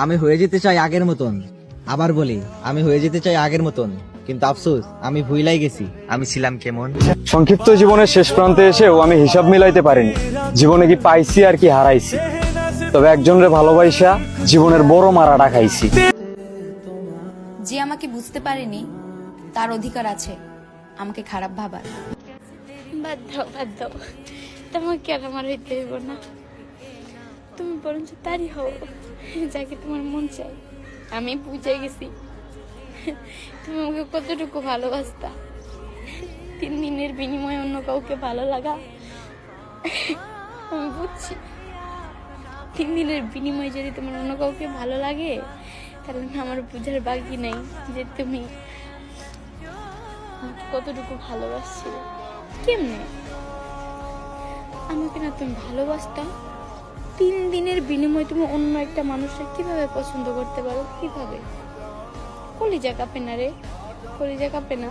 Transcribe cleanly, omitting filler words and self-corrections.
আমি হয়ে যেতে চাই আগের মতন। আবার বলি, আমি হয়ে যেতে চাই আগের মতন, কিন্তু আফসোস আমি ভুলাই গেছি আমি ছিলাম কেমন। সংক্ষিপ্ত জীবনের শেষ প্রান্তে এসেও আমি হিসাব মিলাইতে পারিনি জীবনে কি পাইছি আর কি হারাইছি। তবে একজনের ভালোবাসা জীবনের বড় মারাটা খাইছি। যে আমাকে বুঝতে পারেনি তার অধিকার আছে আমাকে খারাপ ভাবার। বাদ দাও তোমাকে আর আমার হইতে হইব না। তুমি বরঞ্চ তারই হও যাকে তোমার মন চাই। আমি বুঝে গেছি তুমি আমাকে কতটুকু ভালোবাসতা। 3 দিনের বিনিময়ে অন্য কাউকে ভালো লাগা আমি বুঝছি। 3 দিনের বিনিময়ে যদি তোমার অন্য কাউকে ভালো লাগে তাহলে আমার বুঝার বাকি নাই যে তুমি আমাকে কতটুকু ভালোবাসছিলে। কেমনে আমাকে না তুমি ভালোবাসতা? 3 দিনের বিনিময়ে তুমি অন্য একটা মানুষকে কিভাবে পছন্দ করতে পারো? কিভাবে? কলিজা কাঁপে না রে, কলিজা কাঁপে না?